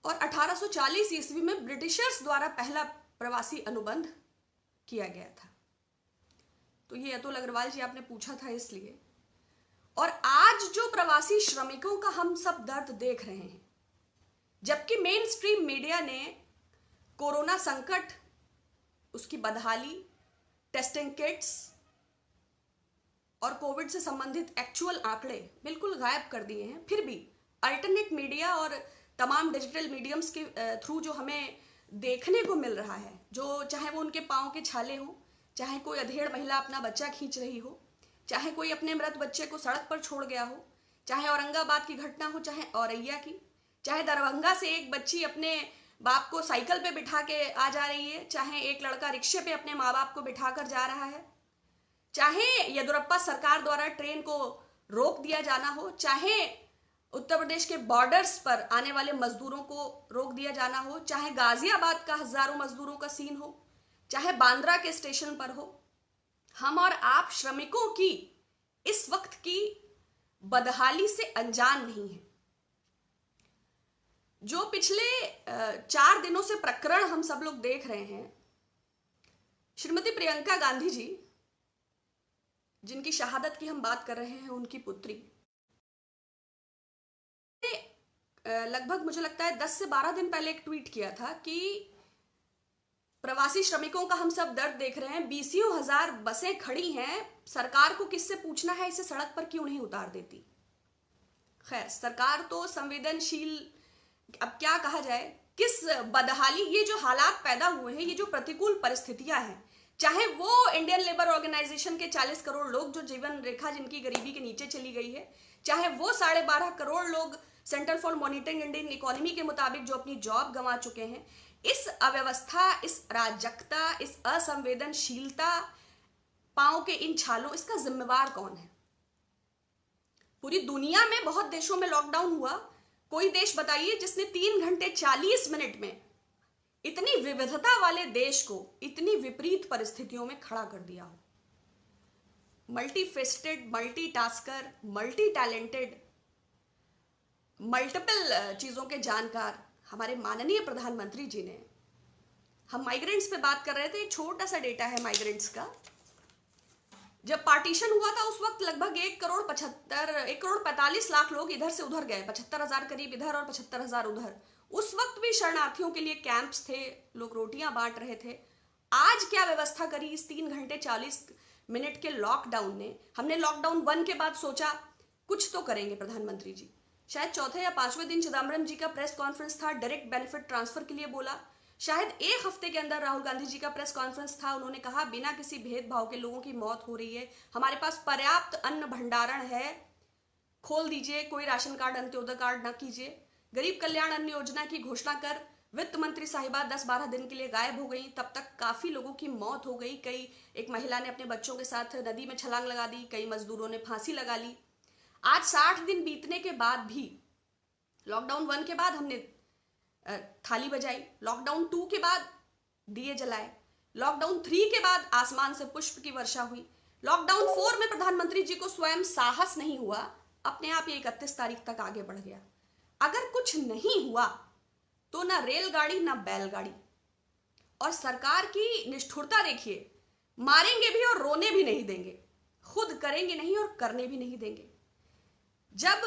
और 1840 ईस्वी में ब्रिटिशर्स द्वारा पहला प्रवासी अनुबंध किया गया था। तो ये अतुल अग्रवाल जी आपने पूछा था इसलिए। और आज जो प्रवासी श्रमिकों का हम सब दर्द देख रहे हैं, जबकि मेन स्ट्रीम मीडिया ने कोरोना संकट, उसकी बदहाली, टेस्टिंग किट्स और कोविड से संबंधित एक्चुअल आंकड़े बिल्कुल गायब कर दिए हैं, फिर भी अल्टरनेट मीडिया और तमाम डिजिटल मीडियम्स के थ्रू जो हमें देखने को मिल रहा है, जो चाहे वो उनके पाँव के छाले हो, चाहे कोई अधेड़ महिला अपना बच्चा खींच रही हो, चाहे कोई अपने मृत बच्चे को सड़क पर छोड़ गया हो, चाहे औरंगाबाद की घटना हो, चाहे औरैया की, चाहे दरभंगा से एक बच्ची अपने बाप को साइकिल पे बिठा के आ जा रही है, चाहे एक लड़का रिक्शे पे अपने माँ बाप को बिठा कर जा रहा है, चाहे येदियुरप्पा सरकार द्वारा ट्रेन को रोक दिया जाना हो, चाहे उत्तर प्रदेश के बॉर्डर्स पर आने वाले मजदूरों को रोक दिया जाना हो, चाहे गाजियाबाद का हजारों मजदूरों का सीन हो, चाहे बांद्रा के स्टेशन पर हो, हम और आप श्रमिकों की इस वक्त की बदहाली से अनजान नहीं है। जो पिछले 4 दिनों से प्रकरण हम सब लोग देख रहे हैं, श्रीमती प्रियंका गांधी जी, जिनकी शहादत की हम बात कर रहे हैं, उनकी पुत्री, लगभग मुझे लगता है 10 से 12 दिन पहले एक ट्वीट किया था कि प्रवासी श्रमिकों का हम सब दर्द देख रहे हैं, 20,000 बसें खड़ी हैं, सरकार को किससे पूछना है, इसे सड़क पर क्यों नहीं उतार देती। खैर, सरकार तो संवेदनशील, अब क्या कहा जाए, किस बदहाली, ये जो हालात पैदा हुए हैं, ये जो प्रतिकूल परिस्थितियां हैं, चाहे वो इंडियन लेबर ऑर्गेनाइजेशन के 40 करोड़ लोग जो जीवन रेखा जिनकी गरीबी के नीचे चली गई है, चाहे वो 12.5 करोड़ लोग centre for monitoring Indian economy के मुताबिक जो अपनी जॉब गंवा चुके हैं, इस अव्यवस्था, इस अराजकता, इस असंवेदनशीलता, पांव के इन छालों, इसका जिम्मेवार कौन है। पूरी दुनिया में बहुत देशों में लॉकडाउन हुआ, कोई देश बताइए जिसने 3 घंटे 40 मिनट में इतनी विविधता वाले देश को इतनी विपरीत परिस्थितियों में खड़ा कर दिया हो। मल्टीफेस्टेड, मल्टीटास्कर, मल्टी टैलेंटेड, मल्टीपल चीजों के जानकार हमारे माननीय प्रधानमंत्री जी ने, हम माइग्रेंट्स पे बात कर रहे थे, एक छोटा सा डेटा है माइग्रेंट्स का। जब पार्टीशन हुआ था उस वक्त लगभग 1,45 लाख लोग इधर से उधर गए, 75,000 करीब इधर और 75,000 उधर। उस वक्त भी शरणार्थियों के लिए कैंप्स थे, लोग रोटियां बांट रहे थे। आज क्या व्यवस्था करी इस 3 घंटे 40 मिनट के लॉकडाउन ने। हमने लॉकडाउन 1 के बाद सोचा कुछ तो करेंगे प्रधानमंत्री जी, शायद चौथे या 5वें दिन चिदम्बरम जी का प्रेस कॉन्फ्रेंस था, डायरेक्ट बेनिफिट ट्रांसफर के लिए बोला। शायद 1 हफ्ते के अंदर राहुल गांधी जी का प्रेस कॉन्फ्रेंस था, उन्होंने कहा बिना किसी भेदभाव के लोगों की मौत हो रही है, हमारे पास पर्याप्त अन्न भंडारण है, खोल दीजिए, कोई राशन कार्ड अंत्योदय कार्ड ना कीजिए। गरीब कल्याण अन्न योजना की घोषणा कर वित्त मंत्री साहिबा 10-12 दिन के लिए गायब हो गई। तब तक काफी लोगों की मौत हो गई, एक महिला ने अपने बच्चों के साथ नदी में छलांग लगा दी, कई मजदूरों ने फांसी लगा ली। आज 60 दिन बीतने के बाद भी, लॉकडाउन 1 के बाद हमने थाली बजाई, लॉकडाउन 2 के बाद दिए जलाए, लॉकडाउन 3 के बाद आसमान से पुष्प की वर्षा हुई, लॉकडाउन 4 में प्रधानमंत्री जी को स्वयं साहस नहीं हुआ, अपने आप ये 31 तारीख तक आगे बढ़ गया। अगर कुछ नहीं हुआ तो ना रेलगाड़ी ना बैलगाड़ी। और सरकार की निष्ठुरता देखिए, मारेंगे भी और रोने भी नहीं देंगे, खुद करेंगे नहीं और करने भी नहीं देंगे। जब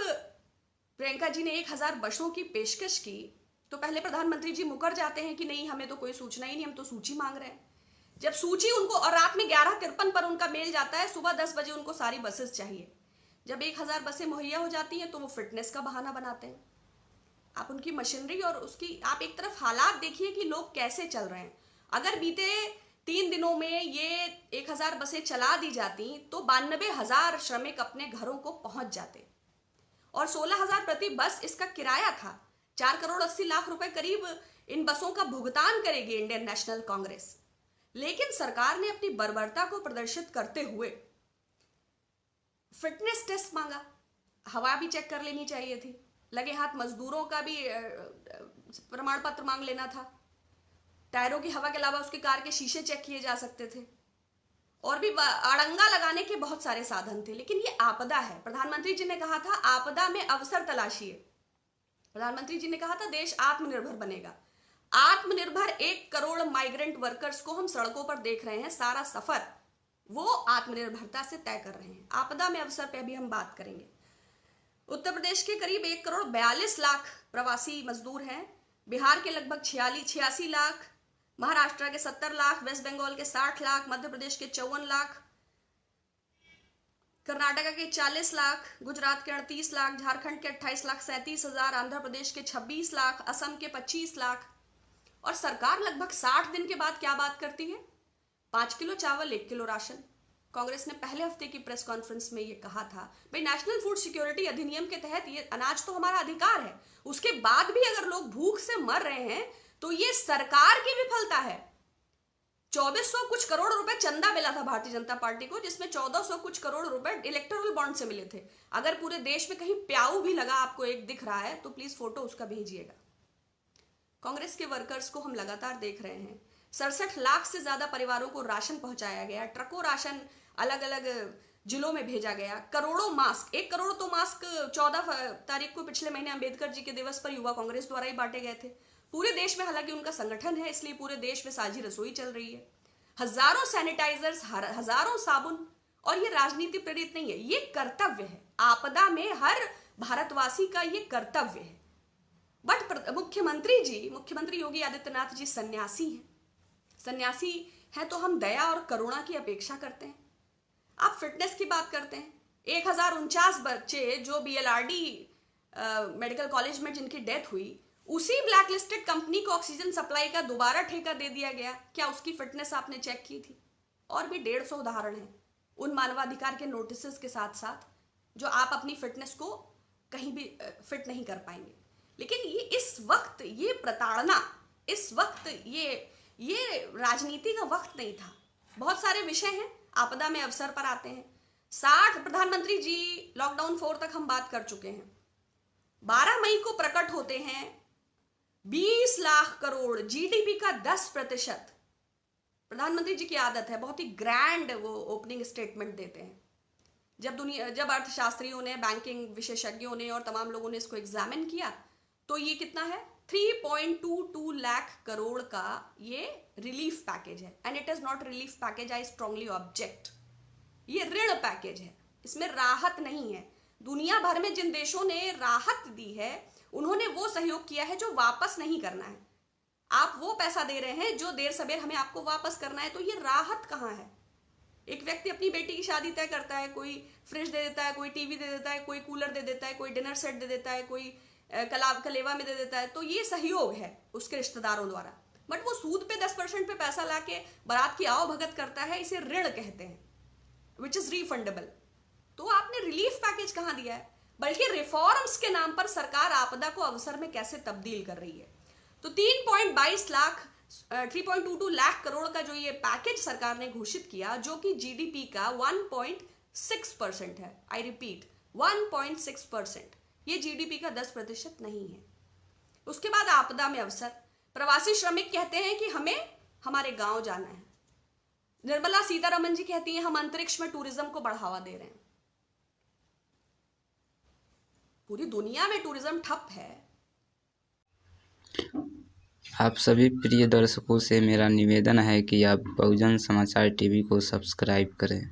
प्रियंका जी ने 1000 बसों की पेशकश की तो पहले प्रधानमंत्री जी मुकर जाते हैं कि नहीं, हमें तो कोई सूचना ही नहीं, हम तो सूची मांग रहे हैं। जब सूची उनको, और रात में 11:53 पर उनका मेल जाता है, सुबह 10 बजे उनको सारी बसेस चाहिए। जब 1000 बसें मुहैया हो जाती हैं तो वो फिटनेस का बहाना बनाते हैं। आप उनकी मशीनरी और उसकी, आप एक तरफ हालात देखिए कि लोग कैसे चल रहे हैं। अगर बीते 3 दिनों में ये 1000 बसें चला दी जाती तो 92,000 श्रमिक अपने घरों को पहुंच जाते, और 16,000 प्रति बस इसका किराया था। 4 करोड़ 80 लाख रुपए करीब इन बसों का भुगतान करेगी इंडियन नेशनल कांग्रेस। लेकिन सरकार ने अपनी बर्बरता को प्रदर्शित करते हुए फिटनेस टेस्ट मांगा, हवा भी चेक कर लेनी चाहिए थी, लगे हाथ मजदूरों का भी प्रमाण पत्र मांग लेना था, टायरों की हवा के अलावा उसकी कार के शीशे चेक किए जा सकते थे, और भी अड़ंगा लगाने के बहुत सारे साधन थे। लेकिन ये आपदा है, प्रधानमंत्री जी ने कहा था आपदा में अवसर तलाशिए। प्रधानमंत्री जी ने कहा था देश आत्मनिर्भर बनेगा। आत्मनिर्भर 1 करोड़ माइग्रेंट वर्कर्स को हम सड़कों पर देख रहे हैं, सारा सफर वो आत्मनिर्भरता से तय कर रहे हैं। आपदा में अवसर पे अभी हम बात करेंगे। उत्तर प्रदेश के करीब 1 करोड़ 42 लाख प्रवासी मजदूर हैं, बिहार के लगभग 86 लाख, महाराष्ट्र के 70 लाख, वेस्ट बंगाल के 60 लाख, मध्य प्रदेश के 54 लाख, कर्नाटक के 40 लाख, गुजरात के 38 लाख, झारखंड के 28 लाख 37,000, आंध्र प्रदेश के 26 लाख, असम के 25 लाख। और सरकार लगभग 60 दिन के बाद क्या बात करती है? 5 किलो चावल, 1 किलो राशन। कांग्रेस ने पहले हफ्ते की प्रेस कॉन्फ्रेंस में ये कहा था, भाई नेशनल फूड सिक्योरिटी अधिनियम के तहत ये अनाज तो हमारा अधिकार है, उसके बाद भी अगर लोग भूख से मर रहे हैं तो ये सरकार की विफलता है। 2400 कुछ करोड़ रुपए चंदा मिला था भारतीय जनता पार्टी को, जिसमें 1400 कुछ करोड़ रुपए इलेक्टोरल बॉन्ड से मिले थे। अगर पूरे देश में कहीं प्याऊ भी लगा आपको एक दिख रहा है तो प्लीज फोटो उसका भेजिएगा। कांग्रेस के वर्कर्स को हम लगातार देख रहे हैं। 67 लाख से ज्यादा परिवारों को राशन पहुंचाया गया, ट्रकों राशन अलग अलग जिलों में भेजा गया, करोड़ों मास्क, 1 करोड़ तो मास्क 14 तारीख को पिछले महीने अंबेडकर जी के दिवस पर युवा कांग्रेस द्वारा ही बांटे गए थे। पूरे देश में, हालांकि उनका संगठन है इसलिए पूरे देश में साझी रसोई चल रही है। हजारों सैनिटाइजर्स, हजारों साबुन, और ये राजनीति प्रेरित नहीं है, ये कर्तव्य है। आपदा में हर भारतवासी का ये कर्तव्य है। बट मुख्यमंत्री योगी आदित्यनाथ जी सन्यासी हैं। सन्यासी हैं तो हम दया और करुणा की अपेक्षा करते हैं। आप फिटनेस की बात करते हैं, 1049 बच्चे जो BLRD मेडिकल कॉलेज में जिनकी डेथ हुई, उसी ब्लैकलिस्टेड कंपनी को ऑक्सीजन सप्लाई का दोबारा ठेका दे दिया गया। क्या उसकी फिटनेस आपने चेक की थी? और भी 150 उदाहरण हैं उन मानवाधिकार के नोटिस के साथ साथ जो आप अपनी फिटनेस को कहीं भी फिट नहीं कर पाएंगे। लेकिन ये इस वक्त ये प्रताड़ना, इस वक्त ये राजनीति का वक्त नहीं था। बहुत सारे विषय हैं, आपदा में अवसर पर आते हैं। 60 प्रधानमंत्री जी लॉकडाउन 4 तक हम बात कर चुके हैं। 12 मई को प्रकट होते हैं 20 लाख करोड़, GDP का 10%। प्रधानमंत्री जी की आदत है, बहुत ही ग्रैंड वो ओपनिंग स्टेटमेंट देते हैं। जब अर्थशास्त्रियों ने, बैंकिंग विशेषज्ञों ने और तमाम लोगों ने इसको एग्जामिन किया तो ये कितना है? 3.22 लाख करोड़ का ये रिलीफ पैकेज है। And it is not relief package, I strongly object. ये ऋण पैकेज है, इसमें राहत नहीं है। दुनिया भर में जिन देशों ने राहत दी है उन्होंने वो सहयोग किया है जो वापस नहीं करना है। आप वो पैसा दे रहे हैं जो देर सबेर हमें आपको वापस करना है, तो ये राहत कहाँ है? एक व्यक्ति अपनी बेटी की शादी तय करता है, कोई फ्रिज दे देता है, कोई टीवी दे देता है, कोई कूलर दे देता है, कोई डिनर सेट दे देता है, कोई कलेवा में दे देता है, तो ये सहयोग है उसके रिश्तेदारों द्वारा। बट वो सूद पे 10% पे पैसा लाके बारात की आओ भगत करता है, इसे ऋण कहते हैं, विच इज रिफंडेबल। तो आपने रिलीफ पैकेज कहां दिया है? बल्कि रिफॉर्म्स के नाम पर सरकार आपदा को अवसर में कैसे तब्दील कर रही है। तो 3.22 लाख करोड़ का जो ये पैकेज सरकार ने घोषित किया, जो कि GDP का 1.6% है। I repeat, 1.6%। ये GDP का 10% नहीं है। उसके बाद आपदा में अवसर, प्रवासी श्रमिक कहते हैं कि हमें हमारे गांव जाना है। निर्मला सीतारमन जी कहती हैं हम अंतरिक्ष में टूरिज्म को बढ़ावा दे रहे हैं। पूरी दुनिया में टूरिज्म ठप है। आप सभी प्रिय दर्शकों से मेरा निवेदन है कि आप बहुजन समाचार टीवी को सब्सक्राइब करें।